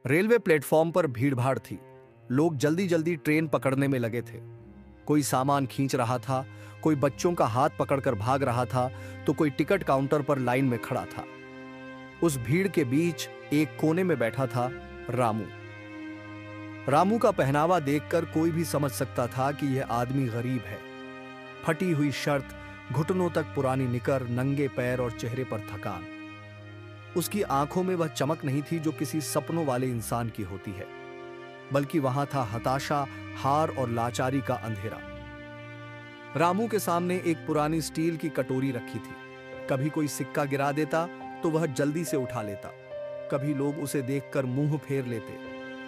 Railway platform पर भीड़भाड़ थी। लोग जल्दी जल्दी ट्रेन पकड़ने में लगे थे। कोई सामान खींच रहा था, कोई बच्चों का हाथ पकड़कर भाग रहा था, तो कोई टिकट काउंटर पर लाइन में खड़ा था। उस भीड़ के बीच एक कोने में बैठा था रामू। रामू का पहनावा देखकर कोई भी समझ सकता था कि यह आदमी गरीब है। फटी हुई शर्ट, घुटनों तक पुरानी निकर, नंगे पैर और चेहरे पर थकान। उसकी आंखों में वह चमक नहीं थी जो किसी सपनों वाले इंसान की होती है, बल्कि वहां था हताशा, हार और लाचारी का अंधेरा। रामू के सामने एक पुरानी स्टील की कटोरी रखी थी। कभी कोई सिक्का गिरा देता तो वह जल्दी से उठा लेता। कभी लोग उसे देखकर मुंह फेर लेते,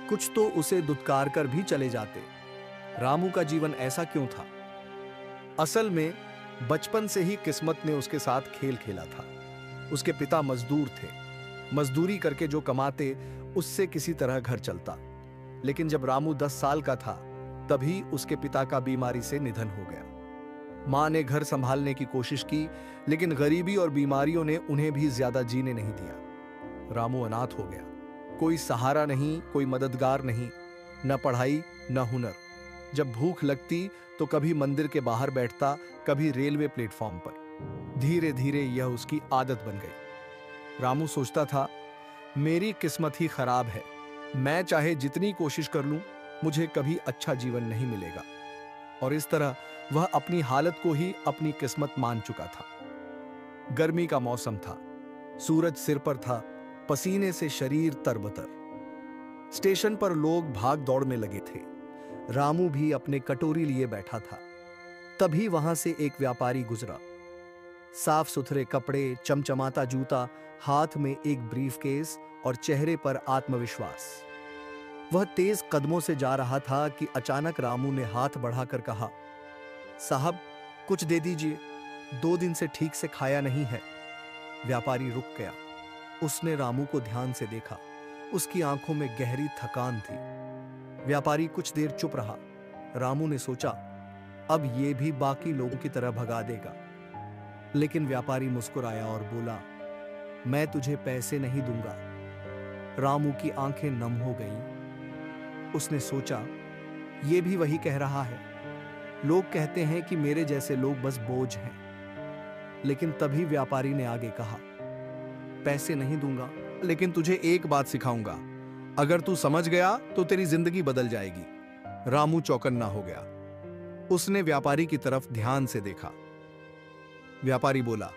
कुछ तो उसे दुत्कार कर भी चले जाते। रामू का जीवन ऐसा क्यों था? असल में बचपन से ही किस्मत ने उसके साथ खेल खेला था। उसके पिता मजदूर थे। मजदूरी करके जो कमाते उससे किसी तरह घर चलता। लेकिन जब रामू 10 साल का था तभी उसके पिता का बीमारी से निधन हो गया। मां ने घर संभालने की कोशिश की, लेकिन गरीबी और बीमारियों ने उन्हें भी ज्यादा जीने नहीं दिया। रामू अनाथ हो गया। कोई सहारा नहीं, कोई मददगार नहीं, न पढ़ाई न हुनर। जब भूख लगती तो कभी मंदिर के बाहर बैठता, कभी रेलवे प्लेटफॉर्म पर। धीरे धीरे यह उसकी आदत बन गई। रामू सोचता था, मेरी किस्मत ही खराब है। मैं चाहे जितनी कोशिश कर लूं, मुझे कभी अच्छा जीवन नहीं मिलेगा। और इस तरह वह अपनी हालत को ही अपनी किस्मत मान चुका था। गर्मी का मौसम था, सूरज सिर पर था, पसीने से शरीर तरबतर। स्टेशन पर लोग भाग दौड़ में लगे थे। रामू भी अपने कटोरी लिए बैठा था। तभी वहां से एक व्यापारी गुजरा। साफ सुथरे कपड़े, चमचमाता जूता, हाथ में एक ब्रीफकेस और चेहरे पर आत्मविश्वास। वह तेज कदमों से जा रहा था कि अचानक रामू ने हाथ बढ़ाकर कहा, साहब कुछ दे दीजिए, 2 दिन से ठीक से खाया नहीं है। व्यापारी रुक गया। उसने रामू को ध्यान से देखा। उसकी आंखों में गहरी थकान थी। व्यापारी कुछ देर चुप रहा। रामू ने सोचा, अब ये भी बाकी लोगों की तरह भगा देगा। लेकिन व्यापारी मुस्कुराया और बोला, मैं तुझे पैसे नहीं दूंगा। रामू की आंखें नम हो गईं। उसने सोचा, ये भी वही कह रहा है। लोग कहते हैं कि मेरे जैसे लोग बस बोझ हैं। लेकिन तभी व्यापारी ने आगे कहा, पैसे नहीं दूंगा, लेकिन तुझे एक बात सिखाऊंगा। अगर तू समझ गया तो तेरी जिंदगी बदल जाएगी। रामू चौकन्ना हो गया। उसने व्यापारी की तरफ ध्यान से देखा। व्यापारी बोला,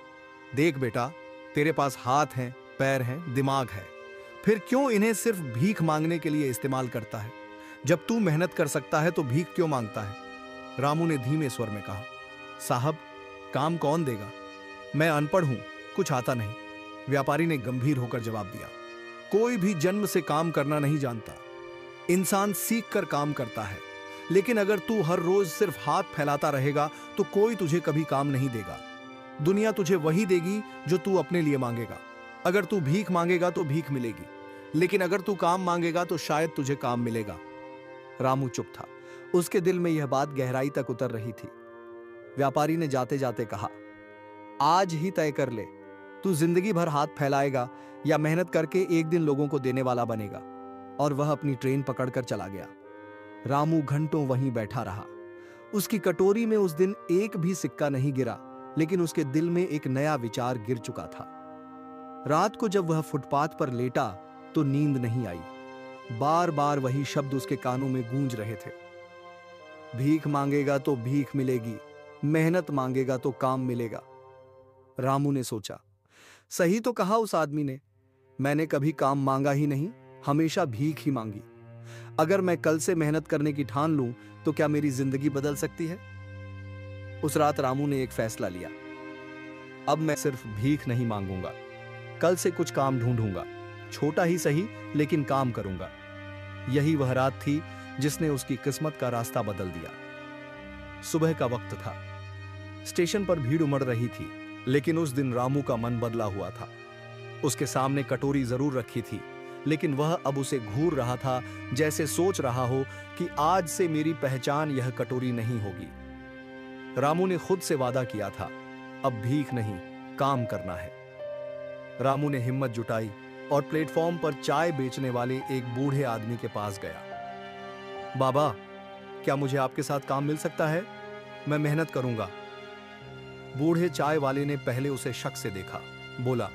देख बेटा, तेरे पास हाथ हैं, पैर हैं, दिमाग है, फिर क्यों इन्हें सिर्फ भीख मांगने के लिए इस्तेमाल करता है? जब तू मेहनत कर सकता है तो भीख क्यों मांगता है? रामू ने धीमे स्वर में कहा, साहब काम कौन देगा? मैं अनपढ़ हूं, कुछ आता नहीं। व्यापारी ने गंभीर होकर जवाब दिया, कोई भी जन्म से काम करना नहीं जानता। इंसान सीख कर काम करता है। लेकिन अगर तू हर रोज सिर्फ हाथ फैलाता रहेगा तो कोई तुझे कभी काम नहीं देगा। दुनिया तुझे वही देगी जो तू अपने लिए मांगेगा। अगर तू भीख मांगेगा तो भीख मिलेगी, लेकिन अगर तू काम मांगेगा तो शायद तुझे काम मिलेगा। रामू चुप था। उसके दिल में यह बात गहराई तक उतर रही थी। व्यापारी ने जाते जाते कहा, आज ही तय कर ले, तू जिंदगी भर हाथ फैलाएगा या मेहनत करके एक दिन लोगों को देने वाला बनेगा। और वह अपनी ट्रेन पकड़कर चला गया। रामू घंटों वहीं बैठा रहा। उसकी कटोरी में उस दिन एक भी सिक्का नहीं गिरा, लेकिन उसके दिल में एक नया विचार गिर चुका था। रात को जब वह फुटपाथ पर लेटा तो नींद नहीं आई। बार बार वही शब्द उसके कानों में गूंज रहे थे, भीख मांगेगा तो भीख मिलेगी, मेहनत मांगेगा तो काम मिलेगा। रामू ने सोचा, सही तो कहा उस आदमी ने। मैंने कभी काम मांगा ही नहीं, हमेशा भीख ही मांगी। अगर मैं कल से मेहनत करने की ठान लूं तो क्या मेरी जिंदगी बदल सकती है? उस रात रामू ने एक फैसला लिया, अब मैं सिर्फ भीख नहीं मांगूंगा। कल से कुछ काम ढूंढूंगा, छोटा ही सही लेकिन काम करूंगा। यही वह रात थी जिसने उसकी किस्मत का रास्ता बदल दिया। सुबह का वक्त था। स्टेशन पर भीड़ उमड़ रही थी, लेकिन उस दिन रामू का मन बदला हुआ था। उसके सामने कटोरी जरूर रखी थी, लेकिन वह अब उसे घूर रहा था, जैसे सोच रहा हो कि आज से मेरी पहचान यह कटोरी नहीं होगी। रामू ने खुद से वादा किया था, अब भीख नहीं, काम करना है। रामू ने हिम्मत जुटाई, और प्लेटफॉर्म पर चाय बेचने वाले एक बूढ़े आदमी के पास गया। बाबा, क्या मुझे आपके साथ काम मिल सकता है? मैं मेहनत करूंगा। बूढ़े चाय वाले ने पहले उसे शक से देखा। बोला,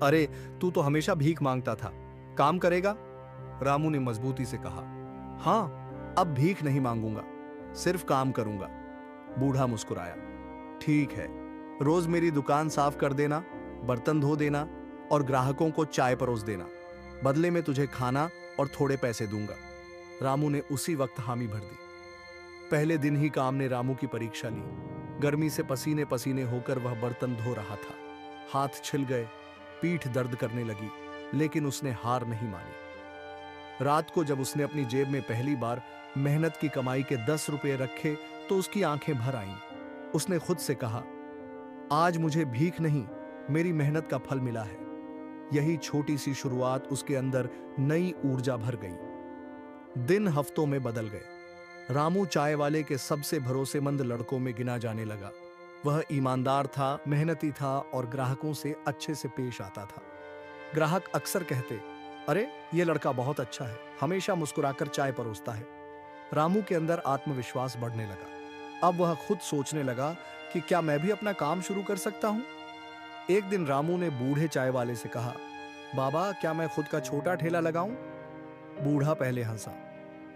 अरे तू तो हमेशा भीख मांगता था, काम करेगा? रामू ने मजबूती से कहा, हाँ, अब भीख नहीं मांगूंगा, सिर्फ काम करूंगा। बूढ़ा मुस्कुराया, ठीक है, रोज मेरी दुकान साफ कर देना, बर्तन धो देना और ग्राहकों को चाय परोस देना। बदले में तुझे खाना और थोड़े पैसे दूंगा। रामू ने उसी वक्त हामी भर दी। पहले दिन ही काम ने रामू की परीक्षा ली। गर्मी से पसीने पसीने होकर वह बर्तन धो रहा था। हाथ छिल गए, पीठ दर्द करने लगी, लेकिन उसने हार नहीं मानी। रात को जब उसने अपनी जेब में पहली बार मेहनत की कमाई के 10 रुपए रखे तो उसकी आंखें भर आईं। उसने खुद से कहा, आज मुझे भीख नहीं, मेरी मेहनत का फल मिला है। यही छोटी सी शुरुआत उसके अंदर नई ऊर्जा भर गई। दिन हफ्तों में बदल गए। रामू चाय वाले के सबसे भरोसेमंद लड़कों में गिना जाने लगा। वह ईमानदार था, मेहनती था और ग्राहकों से अच्छे से पेश आता था। ग्राहक अक्सर कहते, अरे ये लड़का बहुत अच्छा है, हमेशा मुस्कुराकर चाय परोसता है। रामू के अंदर आत्मविश्वास बढ़ने लगा। अब वह खुद सोचने लगा कि क्या मैं भी अपना काम शुरू कर सकता हूं? एक दिन रामू ने बूढ़े चाय वाले से कहा, बाबा, क्या मैं खुद का छोटा ठेला लगाऊं? बूढ़ा पहले हंसा,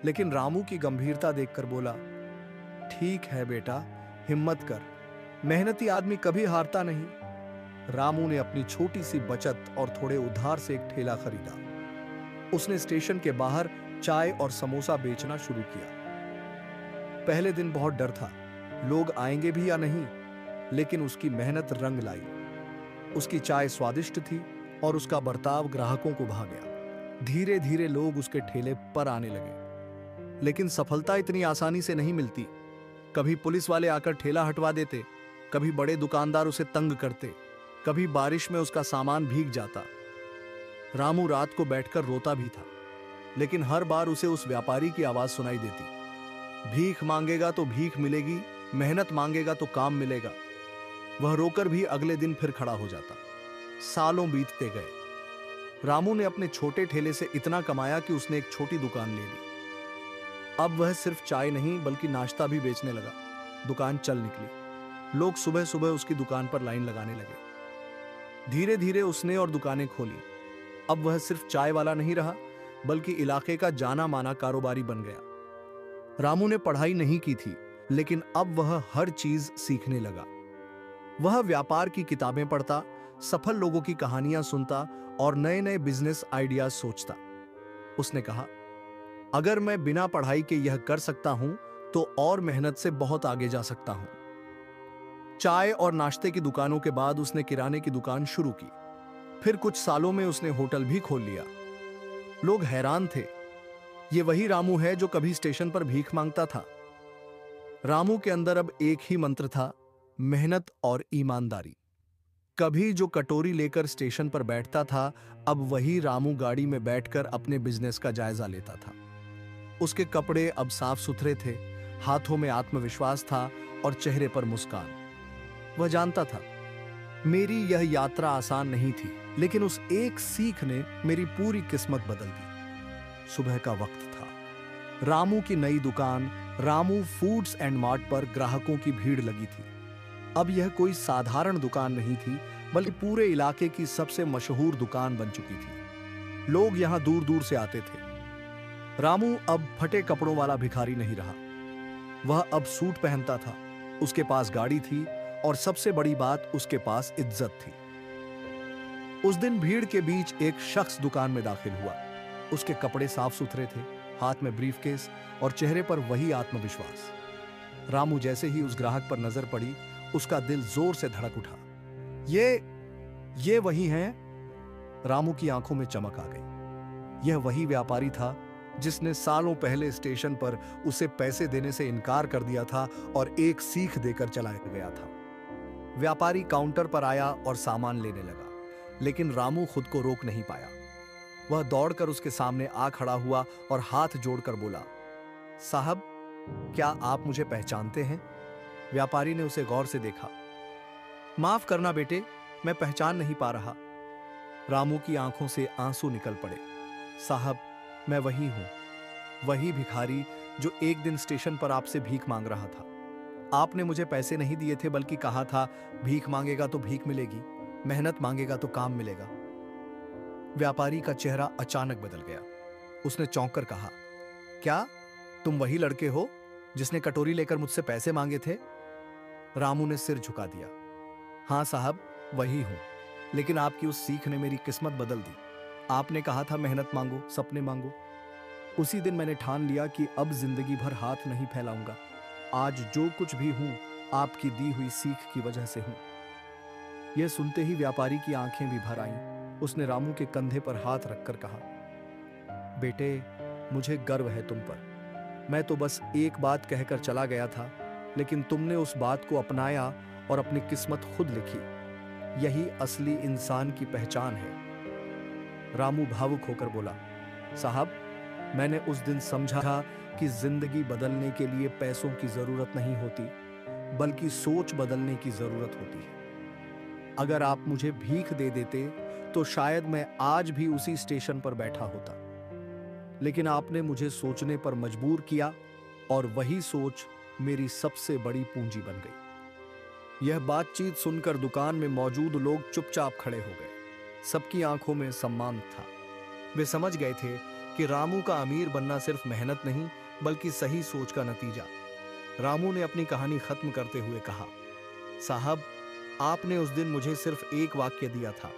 लेकिन रामू की गंभीरता देखकर बोला, ठीक है बेटा, हिम्मत कर, मेहनती आदमी कभी हारता नहीं। रामू ने अपनी छोटी सी बचत और थोड़े उधार से एक ठेला खरीदा। उसने स्टेशन के बाहर चाय और समोसा बेचना शुरू किया। पहले दिन बहुत डर था, लोग आएंगे भी या नहीं, लेकिन उसकी मेहनत रंग लाई। उसकी चाय स्वादिष्ट थी और उसका बर्ताव ग्राहकों को भा गया। धीरे धीरे लोग उसके ठेले पर आने लगे। लेकिन सफलता इतनी आसानी से नहीं मिलती। कभी पुलिस वाले आकर ठेला हटवा देते, कभी बड़े दुकानदार उसे तंग करते, कभी बारिश में उसका सामान भीग जाता। रामू रात को बैठकर रोता भी था, लेकिन हर बार उसे उस व्यापारी की आवाज सुनाई देती, भीख मांगेगा तो भीख मिलेगी, मेहनत मांगेगा तो काम मिलेगा। वह रोकर भी अगले दिन फिर खड़ा हो जाता। सालों बीतते गए। रामू ने अपने छोटे ठेले से इतना कमाया कि उसने एक छोटी दुकान ले ली। अब वह सिर्फ चाय नहीं बल्कि नाश्ता भी बेचने लगा। दुकान चल निकली। लोग सुबह सुबह उसकी दुकान पर लाइन लगाने लगे। धीरे धीरे उसने और दुकानें खोली। अब वह सिर्फ चाय वाला नहीं रहा, बल्कि इलाके का जाना माना कारोबारी बन गया। रामू ने पढ़ाई नहीं की थी, लेकिन अब वह हर चीज सीखने लगा। वह व्यापार की किताबें पढ़ता, सफल लोगों की कहानियां सुनता और नए नए बिजनेस आइडियाज सोचता। उसने कहा, अगर मैं बिना पढ़ाई के यह कर सकता हूं तो और मेहनत से बहुत आगे जा सकता हूं। चाय और नाश्ते की दुकानों के बाद उसने किराने की दुकान शुरू की। फिर कुछ सालों में उसने होटल भी खोल लिया। लोग हैरान थे, ये वही रामू है जो कभी स्टेशन पर भीख मांगता था। रामू के अंदर अब एक ही मंत्र था, मेहनत और ईमानदारी। कभी जो कटोरी लेकर स्टेशन पर बैठता था, अब वही रामू गाड़ी में बैठकर अपने बिजनेस का जायजा लेता था। उसके कपड़े अब साफ सुथरे थे, हाथों में आत्मविश्वास था और चेहरे पर मुस्कान। वह जानता था, मेरी यह यात्रा आसान नहीं थी, लेकिन उस एक सीख ने मेरी पूरी किस्मत बदल दी। सुबह का वक्त था। रामू की नई दुकान रामू फूड्स एंड मार्ट पर ग्राहकों की भीड़ लगी थी। अब यह कोई साधारण दुकान नहीं थी, बल्कि पूरे इलाके की सबसे मशहूर दुकान बन चुकी थी। लोग यहां दूर दूर से आते थे। रामू अब फटे कपड़ों वाला भिखारी नहीं रहा। वह अब सूट पहनता था, उसके पास गाड़ी थी और सबसे बड़ी बात, उसके पास इज्जत थी। उस दिन भीड़ के बीच एक शख्स दुकान में दाखिल हुआ। उसके कपड़े साफ सुथरे थे, हाथ में ब्रीफकेस और चेहरे पर वही आत्मविश्वास। रामू जैसे ही उस ग्राहक पर नजर पड़ी, उसका दिल जोर से धड़क उठा। ये वही हैं? रामू की आंखों में चमक आ गई। यह वही व्यापारी था जिसने सालों पहले स्टेशन पर उसे पैसे देने से इनकार कर दिया था और एक सीख देकर चला गया था। व्यापारी काउंटर पर आया और सामान लेने लगा, लेकिन रामू खुद को रोक नहीं पाया। वह दौड़कर उसके सामने आ खड़ा हुआ और हाथ जोड़कर बोला, साहब, क्या आप मुझे पहचानते हैं? व्यापारी ने उसे गौर से देखा। माफ करना बेटे, मैं पहचान नहीं पा रहा। रामू की आंखों से आंसू निकल पड़े। साहब, मैं वही हूं, वही भिखारी जो एक दिन स्टेशन पर आपसे भीख मांग रहा था। आपने मुझे पैसे नहीं दिए थे, बल्कि कहा था भीख मांगेगा तो भीख मिलेगी, मेहनत मांगेगा तो काम मिलेगा। व्यापारी का चेहरा अचानक बदल गया। उसने चौंक कर कहा, क्या तुम वही लड़के हो जिसने कटोरी लेकर मुझसे पैसे मांगे थे? रामू ने सिर झुका दिया। हाँ साहब, वही हूं, लेकिन आपकी उस सीख ने मेरी किस्मत बदल दी। आपने कहा था मेहनत मांगो, सपने मांगो। उसी दिन मैंने ठान लिया कि अब जिंदगी भर हाथ नहीं फैलाऊंगा। आज जो कुछ भी हूं, आपकी दी हुई सीख की वजह से हूं। यह सुनते ही व्यापारी की आंखें भी भर आईं। उसने रामू के कंधे पर हाथ रखकर कहा, बेटे, मुझे गर्व है तुम पर। मैं तो बस एक बात कहकर चला गया था, लेकिन तुमने उस बात को अपनाया और अपनी किस्मत खुद लिखी। यही असली इंसान की पहचान है। रामू भावुक होकर बोला, साहब, मैंने उस दिन समझा कि जिंदगी बदलने के लिए पैसों की जरूरत नहीं होती, बल्कि सोच बदलने की जरूरत होती है। अगर आप मुझे भीख दे देते तो शायद मैं आज भी उसी स्टेशन पर बैठा होता, लेकिन आपने मुझे सोचने पर मजबूर किया और वही सोच मेरी सबसे बड़ी पूंजी बन गई। यह बातचीत सुनकर दुकान में मौजूद लोग चुपचाप खड़े हो गए। सबकी आंखों में सम्मान था। वे समझ गए थे कि रामू का अमीर बनना सिर्फ मेहनत नहीं, बल्कि सही सोच का नतीजा। रामू ने अपनी कहानी खत्म करते हुए कहा, साहब, आपने उस दिन मुझे सिर्फ एक वाक्य दिया था,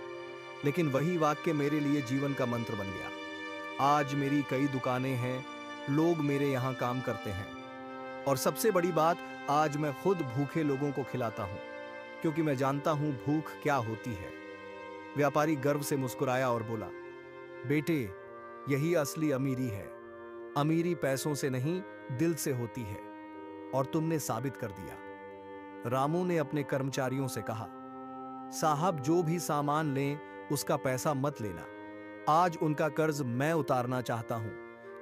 लेकिन वही वाक्य मेरे लिए जीवन का मंत्र बन गया। आज मेरी कई दुकानें हैं, लोग मेरे यहां काम करते हैं, और सबसे बड़ी बात, आज मैं खुद भूखे लोगों को खिलाता हूं, क्योंकि मैं जानता हूं भूख क्या होती है। व्यापारी गर्व से मुस्कुराया और बोला, बेटे, यही असली अमीरी है। अमीरी पैसों से नहीं, दिल से होती है, और तुमने साबित कर दिया। रामू ने अपने कर्मचारियों से कहा, साहब, जो भी सामान लें उसका पैसा मत लेना। आज उनका कर्ज मैं उतारना चाहता हूं,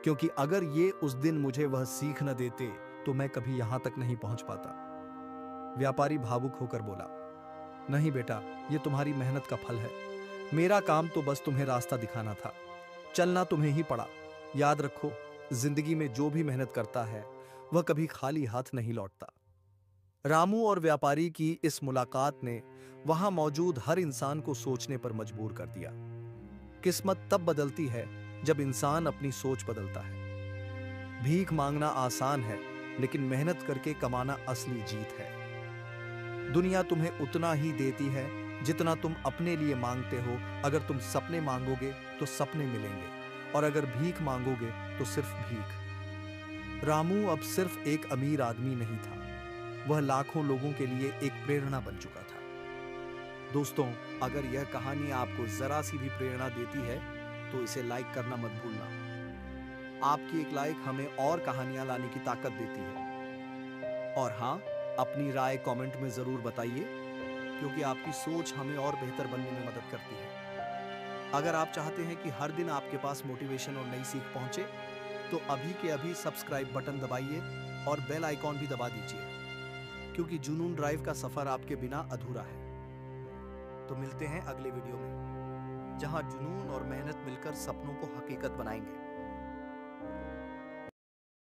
क्योंकि अगर ये उस दिन मुझे वह सीख न देते तो मैं कभी यहां तक नहीं पहुंच पाता। व्यापारी भावुक होकर बोला, नहीं बेटा, ये तुम्हारी मेहनत का फल है। मेरा काम तो बस तुम्हें रास्ता दिखाना था। चलना तुम्हें ही पड़ा। याद रखो, जिंदगी में जो भी मेहनत करता है वह कभी खाली हाथ नहीं लौटता। रामू और व्यापारी की इस मुलाकात ने वहां मौजूद हर इंसान को सोचने पर मजबूर कर दिया। किस्मत तब बदलती है जब इंसान अपनी सोच बदलता है। भीख मांगना आसान है, लेकिन मेहनत करके कमाना असली जीत है। दुनिया तुम्हें उतना ही देती है जितना तुम अपने लिए मांगते हो। अगर तुम सपने मांगोगे तो सपने मिलेंगे, और अगर भीख मांगोगे तो सिर्फ भीख। रामू अब सिर्फ एक अमीर आदमी नहीं था, वह लाखों लोगों के लिए एक प्रेरणा बन चुका था। दोस्तों, अगर यह कहानी आपको जरा सी भी प्रेरणा देती है तो इसे लाइक करना मत भूलना। आपकी एक लाइक हमें और कहानियां लाने की ताकत देती है। और हाँ, अपनी राय कमेंट में जरूर बताइए, क्योंकि आपकी सोच हमें और बेहतर बनने में मदद करती है। अगर आप चाहते हैं कि हर दिन आपके पास मोटिवेशन और नई सीख पहुंचे, तो अभी के अभी सब्सक्राइब बटन दबाइए और बेल आइकॉन भी दबा दीजिए, क्योंकि जुनून ड्राइव का सफर आपके बिना अधूरा है। तो मिलते हैं अगले वीडियो में, जहां जुनून और मेहनत मिलकर सपनों को हकीकत बनाएंगे।